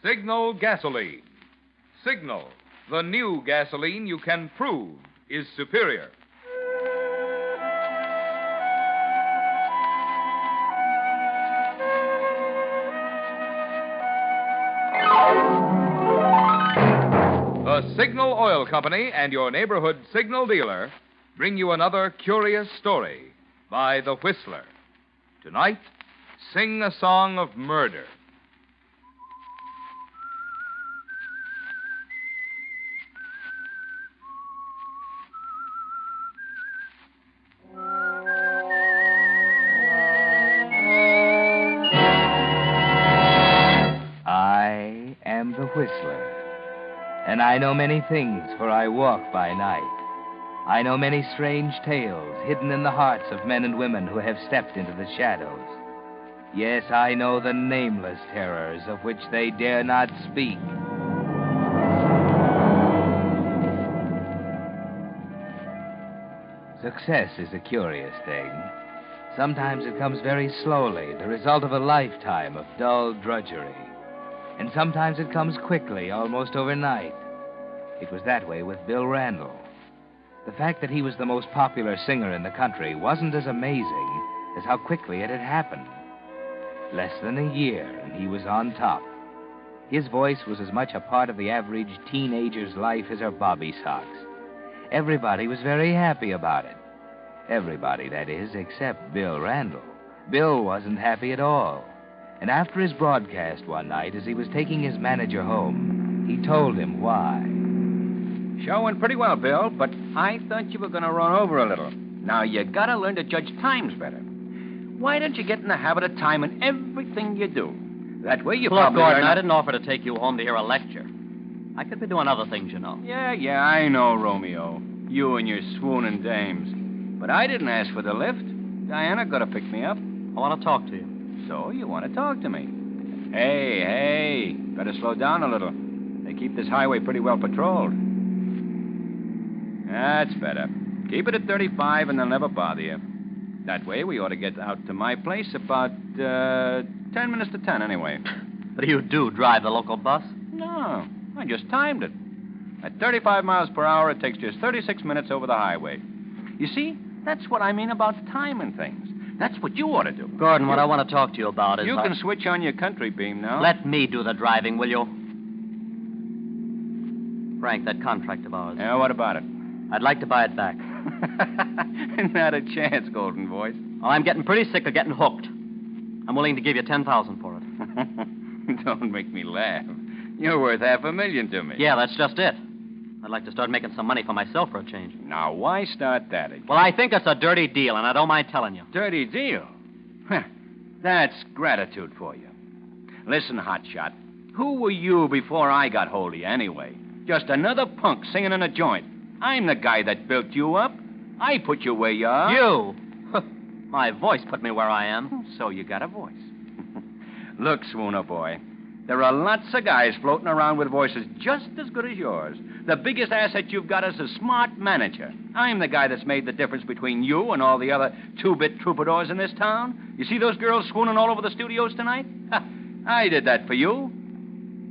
Signal gasoline. Signal, the new gasoline you can prove is superior. The Signal Oil Company and your neighborhood signal dealer bring you another curious story by The Whistler. Tonight, Sing a Song of Murder. I am the Whistler, and I know many things, for I walk by night. I know many strange tales hidden in the hearts of men and women who have stepped into the shadows. Yes, I know the nameless terrors of which they dare not speak. Success is a curious thing. Sometimes it comes very slowly, the result of a lifetime of dull drudgery. And sometimes it comes quickly, almost overnight. It was that way with Bill Randall. The fact that he was the most popular singer in the country wasn't as amazing as how quickly it had happened. Less than a year, and he was on top. His voice was as much a part of the average teenager's life as her bobby socks. Everybody was very happy about it. Everybody, that is, except Bill Randall. Bill wasn't happy at all. And after his broadcast one night, as he was taking his manager home, he told him why. Show went pretty well, Bill, but I thought you were going to run over a little. Now, you got to learn to judge times better. Why don't you get in the habit of timing everything you do? That way you probably... Look, Gordon, I didn't offer to take you home to hear a lecture. I could be doing other things, you know. Yeah, I know, Romeo. You and your swooning dames. But I didn't ask for the lift. Diana got to pick me up. I want to talk to you. So you want to talk to me? Hey, better slow down a little. They keep this highway pretty well patrolled. That's better. Keep it at 35 and they'll never bother you. That way we ought to get out to my place about 10 minutes to 10 anyway. But you do drive the local bus? No, I just timed it. At 35 miles per hour, it takes just 36 minutes over the highway. You see, that's what I mean about timing things. That's what you ought to do. Gordon, what I want to talk to you about is... You can switch on your country beam now. Let me do the driving, will you? Frank, that contract of ours. Yeah, what about it? I'd like to buy it back. Not a chance, Golden Voice. Well, I'm getting pretty sick of getting hooked. I'm willing to give you $10,000 for it. Don't make me laugh. You're worth $500,000 to me. Yeah, that's just it. I'd like to start making some money for myself for a change. Now, why start that again? Well, I think it's a dirty deal, and I don't mind telling you. Dirty deal? That's gratitude for you. Listen, hotshot, who were you before I got hold of you anyway? Just another punk singing in a joint. I'm the guy that built you up. I put you where you are. You? My voice put me where I am. So you got a voice. Look, Swooner boy, there are lots of guys floating around with voices just as good as yours. The biggest asset you've got is a smart manager. I'm the guy that's made the difference between you and all the other two-bit troubadours in this town. You see those girls swooning all over the studios tonight? I did that for you.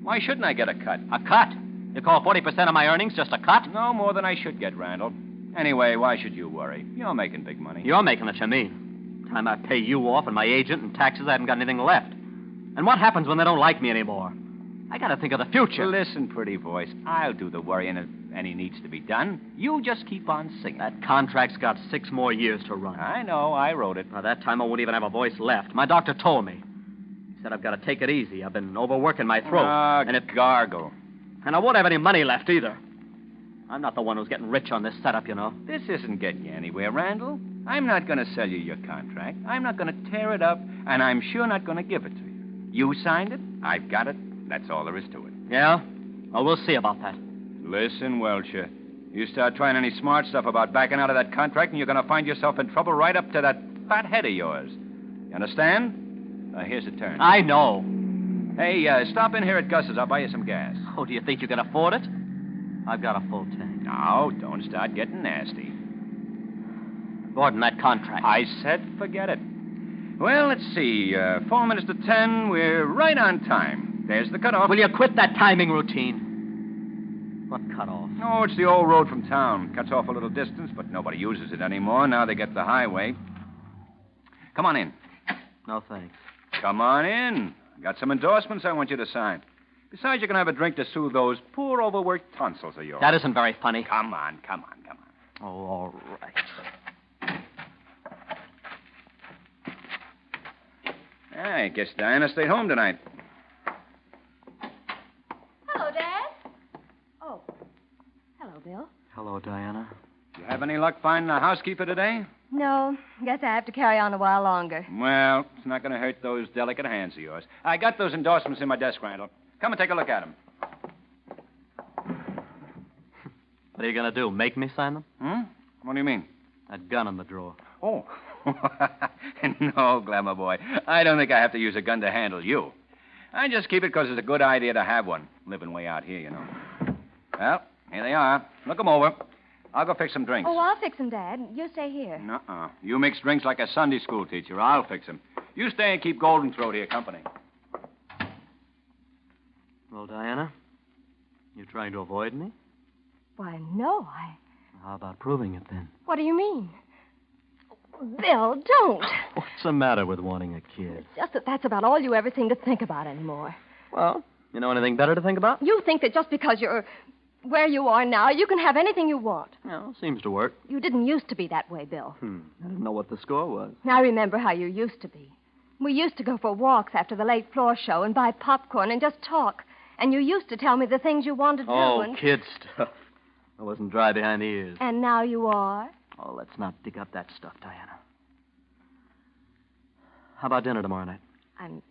Why shouldn't I get a cut? A cut? You call 40% of my earnings just a cut? No more than I should get, Randall. Anyway, why should you worry? You're making big money. You're making it, you mean. Time I pay you off and my agent and taxes, I haven't got anything left. And what happens when they don't like me anymore? I got to think of the future. Listen, pretty voice, I'll do the worrying if any needs to be done. You just keep on singing. That contract's got 6 more years to run. I know, I wrote it. By that time, I won't even have a voice left. My doctor told me. He said I've got to take it easy. I've been overworking my throat. Gargle. And I won't have any money left either. I'm not the one who's getting rich on this setup, you know. This isn't getting you anywhere, Randall. I'm not going to sell you your contract. I'm not going to tear it up, and I'm sure not going to give it to you. You signed it. I've got it. That's all there is to it. Yeah? Well, we'll see about that. Listen, Welcher. You start trying any smart stuff about backing out of that contract, and you're going to find yourself in trouble right up to that fat head of yours. You understand? Here's a turn. I know. Hey, stop in here at Gus's. I'll buy you some gas. Oh, do you think you can afford it? I've got a full tank. No, don't start getting nasty. Gordon, that contract. I said forget it. Well, let's see. 4 minutes to 10. We're right on time. There's the cutoff. Will you quit that timing routine? What cutoff? Oh, it's the old road from town. Cuts off a little distance, but nobody uses it anymore. Now they get the highway. Come on in. No, thanks. Come on in. I got some endorsements I want you to sign. Besides, you can have a drink to soothe those poor, overworked tonsils of yours. That isn't very funny. Come on. Oh, all right. I guess Diana stayed home tonight. Hello, Dad. Oh. Hello, Bill. Hello, Diana. You have any luck finding a housekeeper today? No, guess I have to carry on a while longer. Well, it's not going to hurt those delicate hands of yours. I got those endorsements in my desk, Randall. Come and take a look at them. What are you going to do, make me sign them? What do you mean? That gun in the drawer. Oh. No, Glamour boy. I don't think I have to use a gun to handle you. I just keep it because it's a good idea to have one, living way out here, you know. Well, here they are. Look them over. I'll go fix some drinks. Oh, I'll fix them, Dad. You stay here. Nuh-uh. You mix drinks like a Sunday school teacher. I'll fix them. You stay and keep Golden Throat here company. Well, Diana, you trying to avoid me? Why, no, How about proving it, then? What do you mean? Bill, don't. What's the matter with wanting a kid? It's just that that's about all you ever seem to think about anymore. Well, you know anything better to think about? You think that just because you're where you are now, you can have anything you want. Well, seems to work. You didn't used to be that way, Bill. I didn't know what the score was. I remember how you used to be. We used to go for walks after the late floor show and buy popcorn and just talk. And you used to tell me the things you wanted to do. Oh, kid stuff. I wasn't dry behind the ears. And now you are? Oh, let's not dig up that stuff, Diana. How about dinner tomorrow night? I'm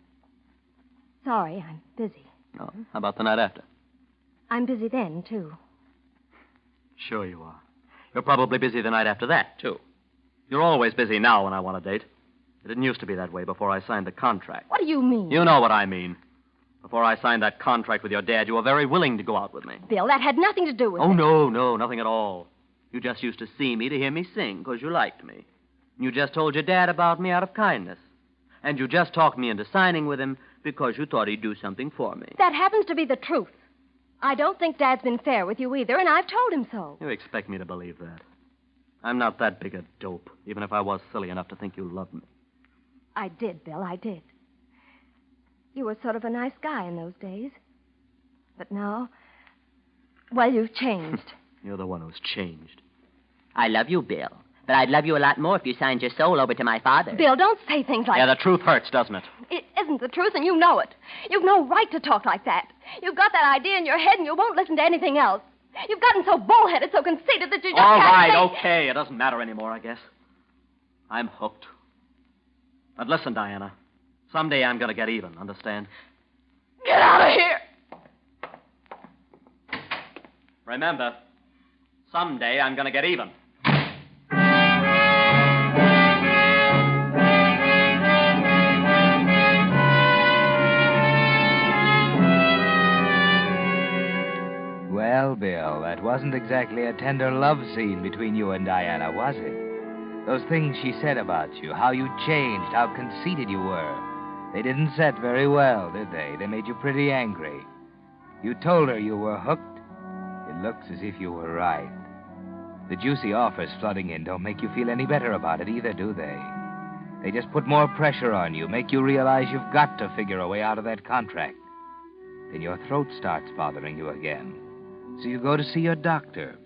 sorry, I'm busy. Oh, how about the night after? I'm busy then, too. Sure you are. You're probably busy the night after that, too. You're always busy now when I want a date. It didn't used to be that way before I signed the contract. What do you mean? You know what I mean. Before I signed that contract with your dad, you were very willing to go out with me. Bill, that had nothing to do with it. Oh, no, nothing at all. You just used to see me to hear me sing because you liked me. You just told your dad about me out of kindness. And you just talked me into signing with him because you thought he'd do something for me. That happens to be the truth. I don't think Dad's been fair with you either, and I've told him so. You expect me to believe that? I'm not that big a dope, even if I was silly enough to think you loved me. I did, Bill, I did. You were sort of a nice guy in those days. But now, well, you've changed. You're the one who's changed. I love you, Bill. But I'd love you a lot more if you signed your soul over to my father. Bill, don't say things like Yeah, that. the truth hurts, doesn't it? It isn't the truth, and you know it. You've no right to talk like that. You've got that idea in your head, and you won't listen to anything else. You've gotten so bullheaded, so conceited that you just All can't right, think. okay. It doesn't matter anymore, I guess. I'm hooked. But listen, Diana. Someday I'm going to get even, understand? Get out of here! Remember, someday I'm going to get even. Well, Bill, that wasn't exactly a tender love scene between you and Diana, was it? Those things she said about you, how you changed, how conceited you were, they didn't set very well, did they? They made you pretty angry. You told her you were hooked. It looks as if you were right. The juicy offers flooding in don't make you feel any better about it either, do they? They just put more pressure on you, make you realize you've got to figure a way out of that contract. Then your throat starts bothering you again. So you go to see your doctor.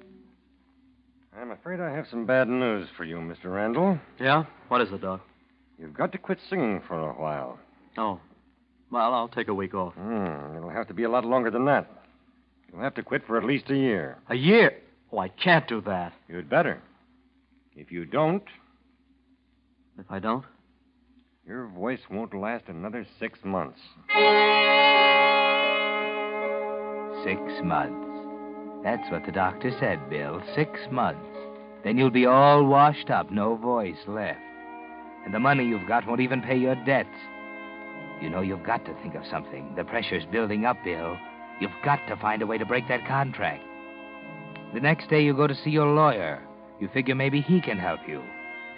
I'm afraid I have some bad news for you, Mr. Randall. Yeah? What is it, Doc? You've got to quit singing for a while. Oh. Well, I'll take a week off. It'll have to be a lot longer than that. You'll have to quit for at least a year. A year? Oh, I can't do that. You'd better. If you don't, If I don't? your voice won't last another 6 months. 6 months. That's what the doctor said, Bill. 6 months. Then you'll be all washed up, no voice left. And the money you've got won't even pay your debts. You know, you've got to think of something. The pressure's building up, Bill. You've got to find a way to break that contract. The next day you go to see your lawyer. You figure maybe he can help you.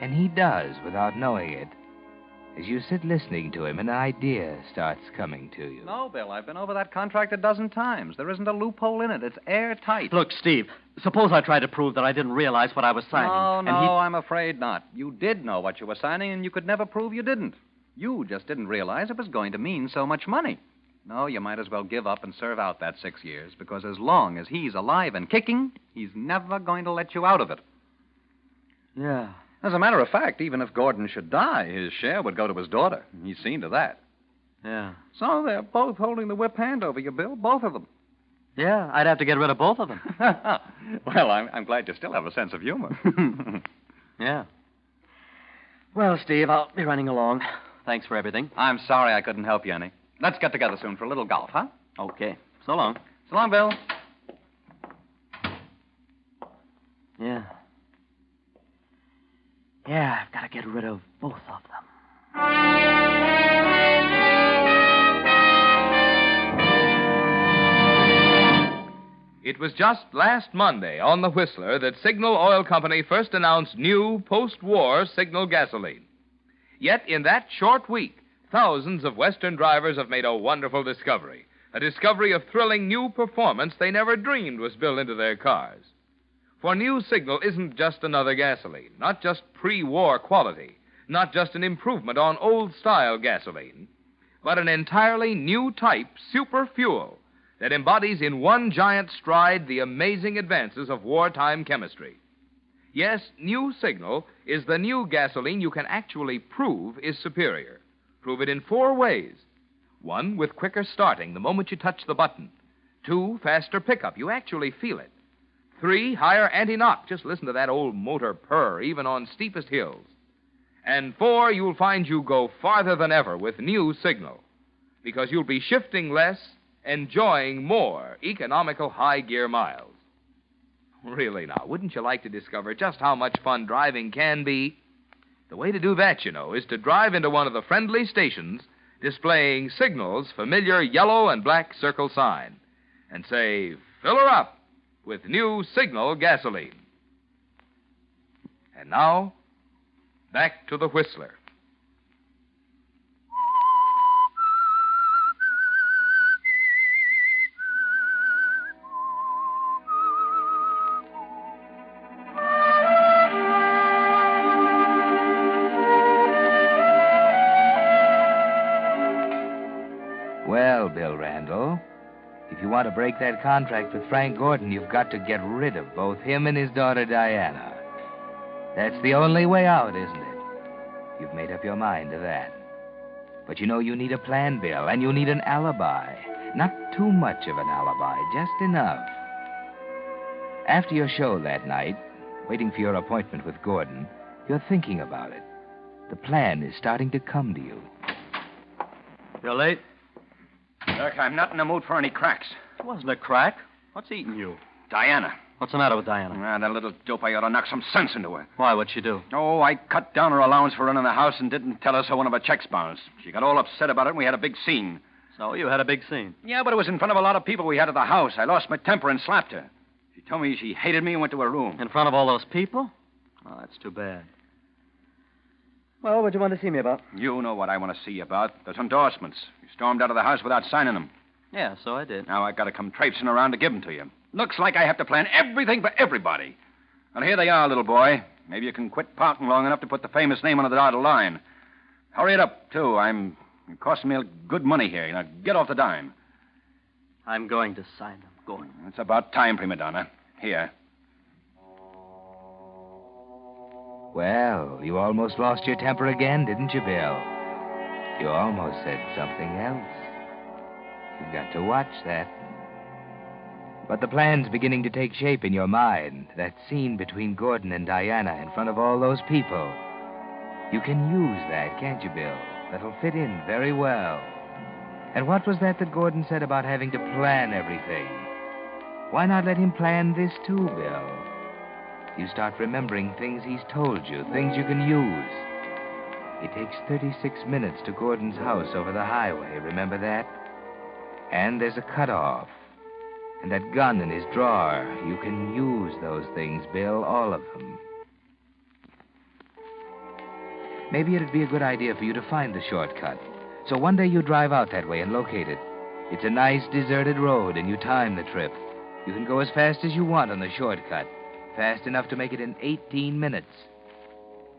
And he does, without knowing it. As you sit listening to him, an idea starts coming to you. No, Bill, I've been over that contract a dozen times. There isn't a loophole in it. It's airtight. Look, Steve, suppose I tried to prove that I didn't realize what I was signing. No, I'm afraid not. You did know what you were signing, and you could never prove you didn't. You just didn't realize it was going to mean so much money. No, you might as well give up and serve out that 6 years, because as long as he's alive and kicking, he's never going to let you out of it. Yeah. As a matter of fact, even if Gordon should die, his share would go to his daughter. He's seen to that. Yeah. So they're both holding the whip hand over you, Bill, both of them. Yeah, I'd have to get rid of both of them. Well, I'm glad you still have a sense of humor. Yeah. Well, Steve, I'll be running along. Thanks for everything. I'm sorry I couldn't help you any. Let's get together soon for a little golf, huh? Okay. So long. So long, Bill. Yeah. Yeah, I've got to get rid of both of them. It was just last Monday on the Whistler that Signal Oil Company first announced new post-war Signal gasoline. Yet in that short week, thousands of Western drivers have made a wonderful discovery, a discovery of thrilling new performance they never dreamed was built into their cars. For new Signal isn't just another gasoline, not just pre-war quality, not just an improvement on old-style gasoline, but an entirely new type super fuel that embodies in one giant stride the amazing advances of wartime chemistry. Yes, new Signal is the new gasoline you can actually prove is superior. Prove it in 4 ways. 1, with quicker starting the moment you touch the button. 2, faster pickup. You actually feel it. 3, higher anti-knock. Just listen to that old motor purr, even on steepest hills. And 4, you'll find you go farther than ever with new Signal, because you'll be shifting less, enjoying more economical high-gear miles. Really now, wouldn't you like to discover just how much fun driving can be? The way to do that, you know, is to drive into one of the friendly stations displaying Signal's familiar yellow and black circle sign and say, "Fill her up with new Signal gasoline." And now, back to the Whistler. Well, Bill Randall, if you want to break that contract with Frank Gordon, you've got to get rid of both him and his daughter, Diana. That's the only way out, isn't it? You've made up your mind to that. But you know you need a plan, Bill, and you need an alibi. Not too much of an alibi, just enough. After your show that night, waiting for your appointment with Gordon, you're thinking about it. The plan is starting to come to you. You're late? Look, I'm not in the mood for any cracks. It wasn't a crack. What's eating you? Diana. What's the matter with Diana? That little dope, I ought to knock some sense into her. Why, what'd she do? Oh, I cut down her allowance for running the house and didn't tell her so one of her checks bounced. She got all upset about it and we had a big scene. So you had a big scene? Yeah, but it was in front of a lot of people we had at the house. I lost my temper and slapped her. She told me she hated me and went to her room. In front of all those people? Oh, that's too bad. Well, what'd you want to see me about? You know what I want to see you about. Those endorsements. You stormed out of the house without signing them. Yeah, so I did. Now I got to come traipsing around to give them to you. Looks like I have to plan everything for everybody. Well, here they are, little boy. Maybe you can quit pouting long enough to put the famous name on the dotted line. Hurry it up, too. It costing me good money here. Now, get off the dime. I'm going to sign them. Go on. It's about time, prima donna. Here. Well, you almost lost your temper again, didn't you, Bill? You almost said something else. You've got to watch that. But the plan's beginning to take shape in your mind. That scene between Gordon and Diana in front of all those people. You can use that, can't you, Bill? That'll fit in very well. And what was that Gordon said about having to plan everything? Why not let him plan this too, Bill? You start remembering things he's told you, things you can use. It takes 36 minutes to Gordon's house over the highway, remember that? And there's a cutoff. And that gun in his drawer. You can use those things, Bill, all of them. maybe it'd be a good idea for you to find the shortcut. So one day you drive out that way and locate it. It's a nice, deserted road, and you time the trip. You can go as fast as you want on the shortcut. Fast enough to make it in 18 minutes.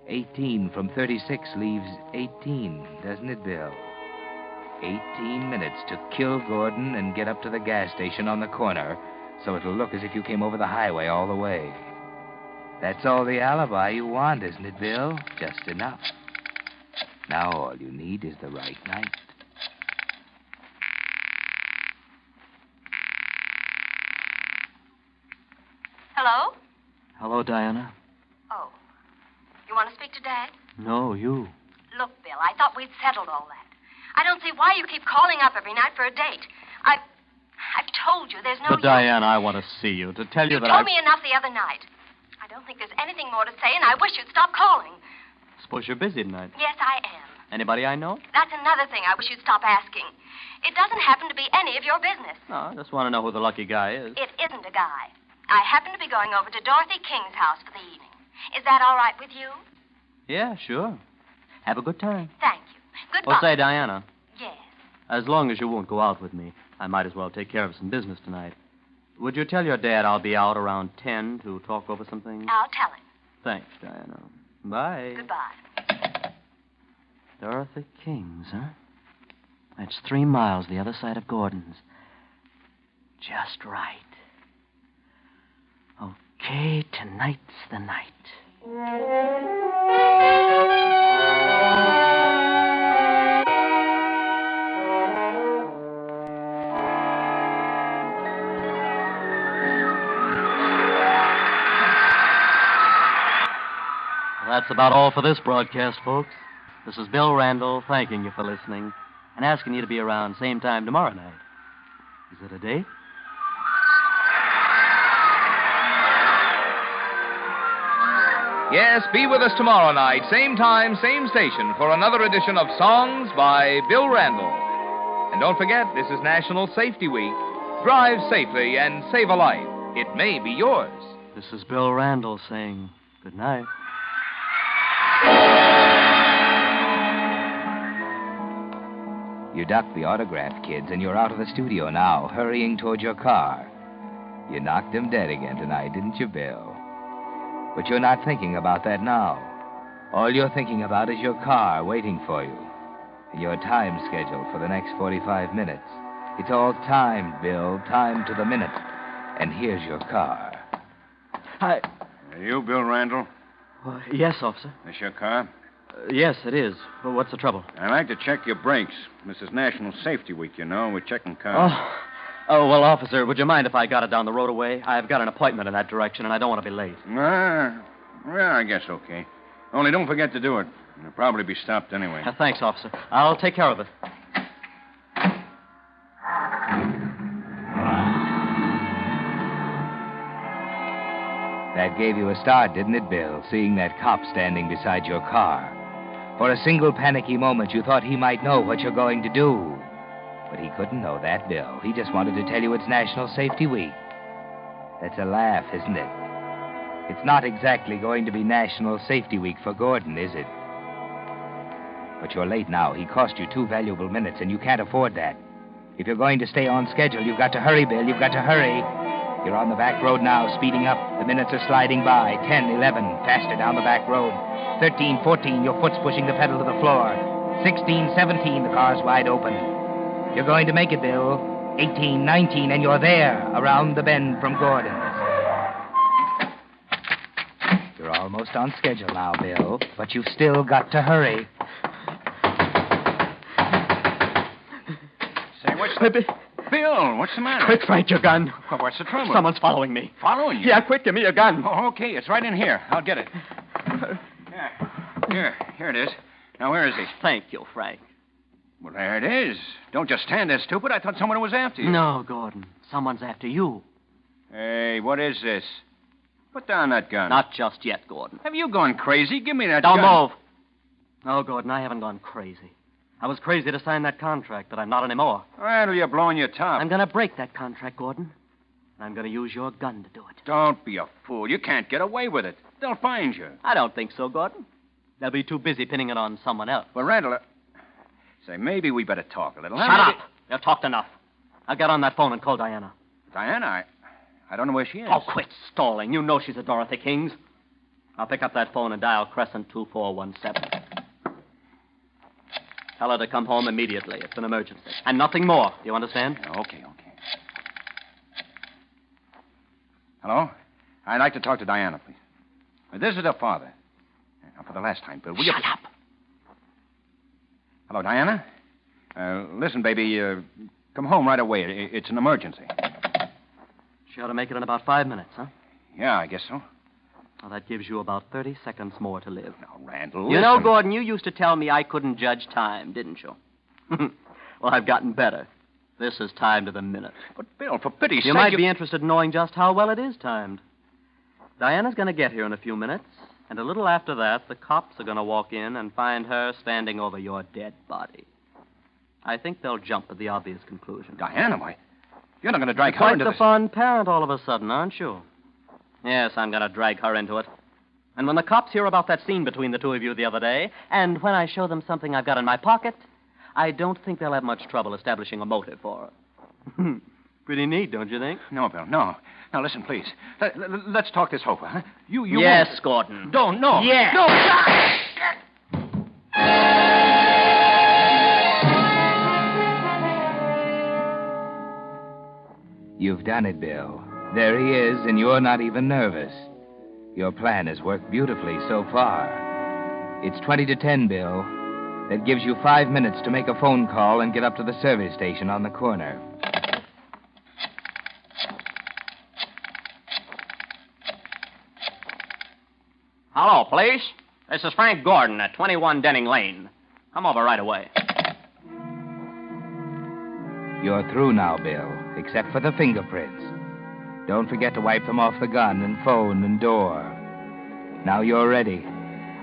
18 from 36 leaves 18, doesn't it, Bill? 18 minutes to kill Gordon and get up to the gas station on the corner, so it'll look as if you came over the highway all the way. That's all the alibi you want, isn't it, Bill? Just enough. Now all you need is the right night. Hello? Hello, Diana. Oh. You want to speak to Dad? No, you. Look, Bill, I thought we'd settled all that. I don't see why you keep calling up every night for a date. I've told you there's no But, Diana, I want to see you, to tell you that told me enough the other night. I don't think there's anything more to say, and I wish you'd stop calling. Suppose you're busy tonight. Yes, I am. Anybody I know? That's another thing I wish you'd stop asking. It doesn't happen to be any of your business. No, I just want to know who the lucky guy is. It isn't a guy. I happen to be going over to Dorothy King's house for the evening. Is that all right with you? Yeah, sure. Have a good time. Thank you. Goodbye. Oh, say, Diana, Yes. as long as you won't go out with me, I might as well take care of some business tonight. Would you tell your dad I'll be out around 10 to talk over some things? I'll tell him. Thanks, Diana. Bye. Goodbye. Dorothy King's, huh? That's 3 miles the other side of Gordon's. Just right. Okay, tonight's the night. That's about all for this broadcast, folks. This is Bill Randall thanking you for listening and asking you to be around same time tomorrow night. Is it a date? Yes, be with us tomorrow night, same time, same station, for another edition of Songs by Bill Randall. And don't forget, this is National Safety Week. Drive safely and save a life. It may be yours. This is Bill Randall saying good night. You ducked the autograph kids, and you're out of the studio now, hurrying toward your car. You knocked them dead again tonight, didn't you, Bill? But you're not thinking about that now. All you're thinking about is your car waiting for you, and your time schedule for the next 45 minutes. It's all timed, Bill, timed to the minute. And here's your car. Are you Bill Randall? Yes, officer. This your car? Yes, it is. Well, what's the trouble? I'd like to check your brakes. This is National Safety Week, you know. We're checking cars. Oh, well, officer, would you mind if I got it down the road away? I've got an appointment in that direction, and I don't want to be late. Well, I guess okay. Only don't forget to do it. You'll probably be stopped anyway. Thanks, officer. I'll take care of it. That gave you a start, didn't it, Bill, seeing that cop standing beside your car? For a single panicky moment, you thought he might know what you're going to do. But he couldn't know that, Bill. He just wanted to tell you it's National Safety Week. That's a laugh, isn't it? It's not exactly going to be National Safety Week for Gordon, is it? But you're late now. He cost you 2 valuable minutes, and you can't afford that. If you're going to stay on schedule, you've got to hurry, Bill. You've got to hurry. You're on the back road now, speeding up. The minutes are sliding by. 10, 11, faster down the back road. 13, 14, your foot's pushing the pedal to the floor. 16, 17, the car's wide open. You're going to make it, Bill. 18, 19, and you're there, around the bend from Gordon's. You're almost on schedule now, Bill, but you've still got to hurry. Say, what's the... Bill, what's the matter? Quick, Frank, your gun. Well, what's the trouble? Someone's following me. Following you? Yeah, quick, give me your gun. Oh, okay, it's right in here. I'll get it. Here it is. Now, where is he? Thank you, Frank. Well, there it is. Don't just stand there, stupid. I thought someone was after you. No, Gordon. Someone's after you. Hey, what is this? Put down that gun. Not just yet, Gordon. Have you gone crazy? Give me that Don't gun. move. No, Gordon, I haven't gone crazy. I was crazy to sign that contract, but I'm not anymore. Well, you're blowing your top. I'm going to break that contract, Gordon. And I'm going to use your gun to do it. Don't be a fool. You can't get away with it. They'll find you. I don't think so, Gordon. They'll be too busy pinning it on someone else. Well, Randall, say, maybe we better talk a little. Shut up. You've talked enough. I'll get on that phone and call Diana. Diana, I don't know where she is. Oh, quit stalling. You know she's at Dorothy King's. I'll pick up that phone and dial Crescent 2417. Tell her to come home immediately. It's an emergency. And nothing more. Do you understand? Okay. Hello? I'd like to talk to Diana, please. This is her father. Now, for the last time, Bill, will you... Shut up. Hello, Diana? Listen, baby, come home right away. It's an emergency. She ought to make it in about 5 minutes, huh? Yeah, I guess so. Well, that gives you about 30 seconds more to live. Now, Randall, You know, listen. Gordon, you used to tell me I couldn't judge time, didn't you? Well, I've gotten better. This is timed to the minute. But, Bill, for pity's sake... You might be interested in knowing just how well it is timed. Diana's going to get here in a few minutes, and a little after that, the cops are going to walk in and find her standing over your dead body. I think they'll jump at the obvious conclusion. Diana, why? You're not going to drag her Quite into the this... fun parent all of a sudden, aren't you? Yes, I'm going to drag her into it. And when the cops hear about that scene between the two of you the other day, and when I show them something I've got in my pocket, I don't think they'll have much trouble establishing a motive for her. Pretty neat, don't you think? No, Bill, no. Now, listen, please. Let's talk this over, huh? You Yes, won't... Gordon. Don't, no. Yes. No. You've done it, Bill. There he is, and you're not even nervous. Your plan has worked beautifully so far. It's 20 to 10, Bill. That gives you 5 minutes to make a phone call and get up to the service station on the corner. Hello, police. This is Frank Gordon at 21 Denning Lane. Come over right away. You're through now, Bill, except for the fingerprints. Don't forget to wipe them off the gun and phone and door. Now you're ready.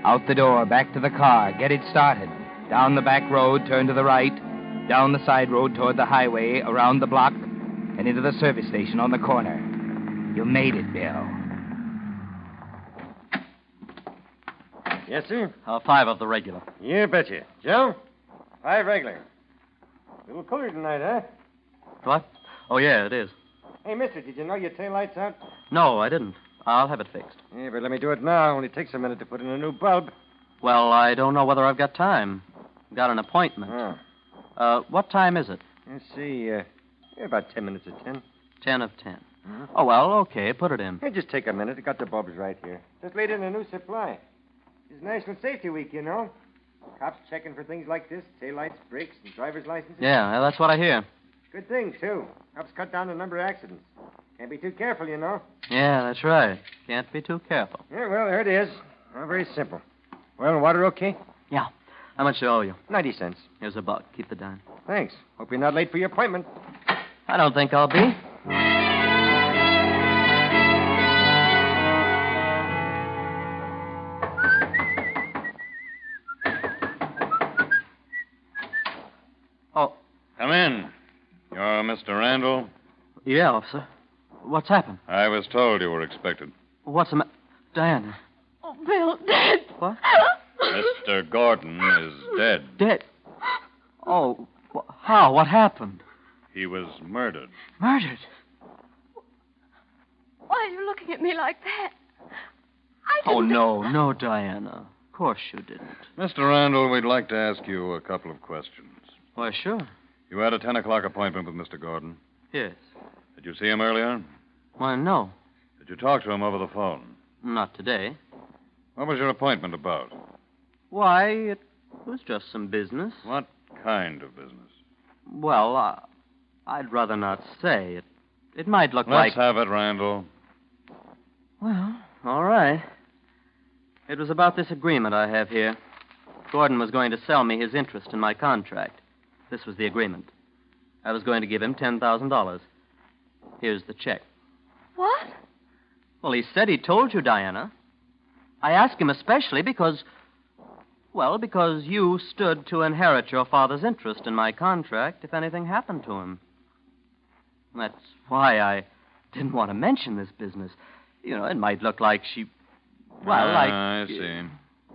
Out the door, back to the car. Get it started. Down the back road, turn to the right. Down the side road toward the highway, around the block, and into the service station on the corner. You made it, Bill. Yes, sir? 5 of the regular. You betcha. Joe? 5 regular. A little cooler tonight, huh? What? Oh, yeah, it is. Hey, mister, did you know your taillight's out? No, I didn't. I'll have it fixed. Yeah, but let me do it now. Only takes a minute to put in a new bulb. Well, I don't know whether I've got time. I've got an appointment. Oh. What time is it? Let's see, about 10 minutes of 10. 10 of 10. Oh, well, okay, put it in. Hey, just take a minute. I got the bulbs right here. Just laid in a new supply. It's National Safety Week, you know. Cops checking for things like this, taillights, brakes, and driver's licenses. Yeah, well, that's what I hear. Good thing, too. Helps cut down the number of accidents. Can't be too careful, you know. Yeah, that's right. Can't be too careful. Yeah, well, there it is. Well, very simple. Well, water okay? Yeah. How much do I owe you? 90 cents. Here's $1. Keep the dime. Thanks. Hope you're not late for your appointment. I don't think I'll be. Oh. Come in. You're Mr. Randall? Yeah, officer. What's happened? I was told you were expected. What's the Diana. Oh, Bill, dead. What? Mr. Gordon is dead. Dead? Oh, how? What happened? He was murdered. Murdered? Why are you looking at me like that? Oh, no, Diana. Of course you didn't. Mr. Randall, we'd like to ask you a couple of questions. Why, sure. You had a 10 o'clock appointment with Mr. Gordon. Yes. Did you see him earlier? Why, no. Did you talk to him over the phone? Not today. What was your appointment about? Why, it was just some business. What kind of business? Well, I'd rather not say. It might look like... Let's have it, Randall. Well, all right. It was about this agreement I have here. Gordon was going to sell me his interest in my contract. This was the agreement. I was going to give him $10,000. Here's the check. What? Well, he said he told you, Diana. I asked him especially because you stood to inherit your father's interest in my contract if anything happened to him. That's why I didn't want to mention this business. You know, it might look like she... Well, like... I see.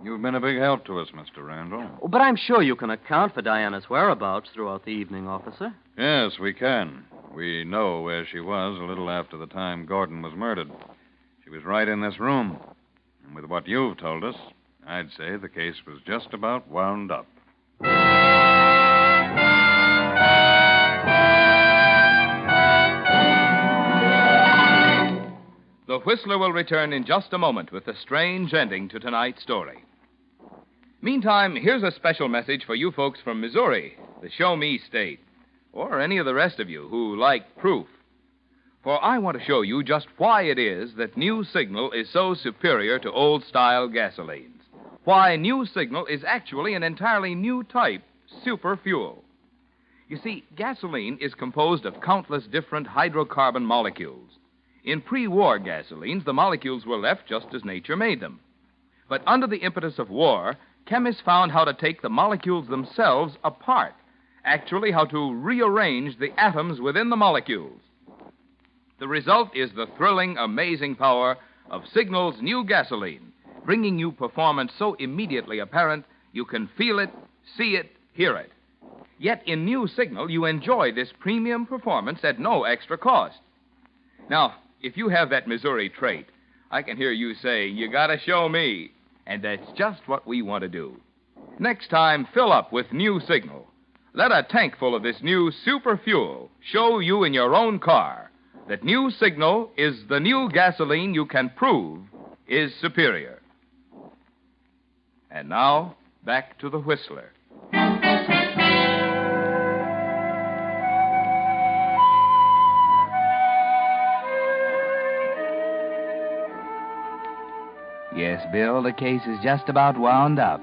You've been a big help to us, Mr. Randall. Oh, but I'm sure you can account for Diana's whereabouts throughout the evening, officer. Yes, we can. We know where she was a little after the time Gordon was murdered. She was right in this room. And with what you've told us, I'd say the case was just about wound up. The Whistler will return in just a moment with the strange ending to tonight's story. Meantime, here's a special message for you folks from Missouri, the Show Me state, or any of the rest of you who like proof. For I want to show you just why it is that New Signal is so superior to old-style gasolines. Why New Signal is actually an entirely new type, super fuel. You see, gasoline is composed of countless different hydrocarbon molecules. In pre-war gasolines, the molecules were left just as nature made them. But under the impetus of war, chemists found how to take the molecules themselves apart, actually how to rearrange the atoms within the molecules. The result is the thrilling, amazing power of Signal's new gasoline, bringing you performance so immediately apparent you can feel it, see it, hear it. Yet in New Signal, you enjoy this premium performance at no extra cost. Now, if you have that Missouri trait, I can hear you say, "You gotta show me." And that's just what we want to do. Next time, fill up with New Signal. Let a tank full of this new super fuel show you in your own car that New Signal is the new gasoline you can prove is superior. And now, back to the Whistler. Yes, Bill, the case is just about wound up.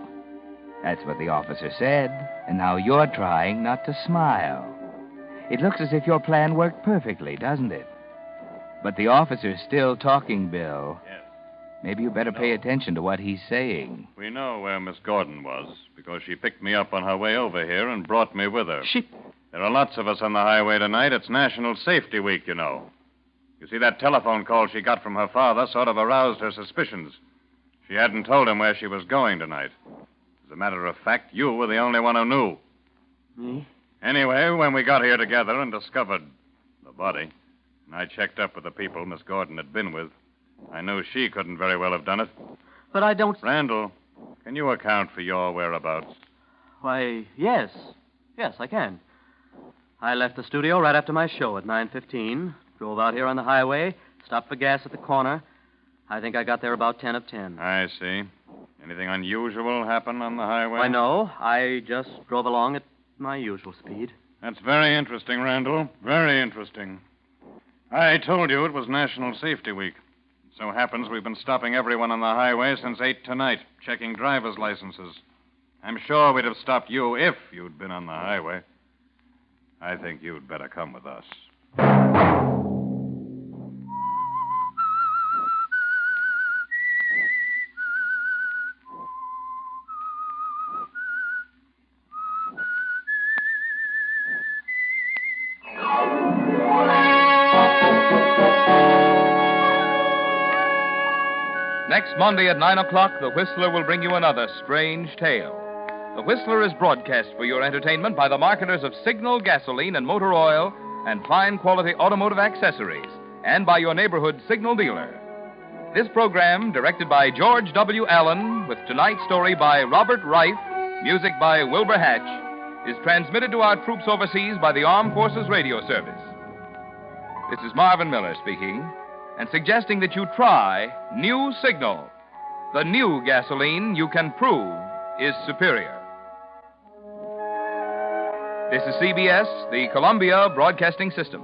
That's what the officer said, and now you're trying not to smile. It looks as if your plan worked perfectly, doesn't it? But the officer's still talking, Bill. Yes. Maybe you better pay attention to what he's saying. We know where Miss Gordon was because she picked me up on her way over here and brought me with her. There are lots of us on the highway tonight. It's National Safety Week, you know. You see, that telephone call she got from her father sort of aroused her suspicions. She hadn't told him where she was going tonight. As a matter of fact, you were the only one who knew. Me? Anyway, when we got here together and discovered the body, and I checked up with the people Miss Gordon had been with, I knew she couldn't very well have done it. But I don't... Randall, can you account for your whereabouts? Why, yes. Yes, I can. I left the studio right after my show at 9:15, drove out here on the highway, stopped for gas at the corner. I think I got there about 10 of 10. I see. Anything unusual happen on the highway? Why, no. I just drove along at my usual speed. That's very interesting, Randall. Very interesting. I told you it was National Safety Week. It so happens we've been stopping everyone on the highway since 8 tonight, checking driver's licenses. I'm sure we'd have stopped you if you'd been on the highway. I think you'd better come with us. Next Monday at 9 o'clock, the Whistler will bring you another strange tale. The Whistler is broadcast for your entertainment by the marketers of Signal gasoline and motor oil and fine quality automotive accessories, and by your neighborhood Signal dealer. This program, directed by George W. Allen, with tonight's story by Robert Reif, music by Wilbur Hatch, is transmitted to our troops overseas by the Armed Forces Radio Service. This is Marvin Miller speaking, and suggesting that you try New Signal, the new gasoline you can prove is superior. This is CBS, the Columbia Broadcasting System.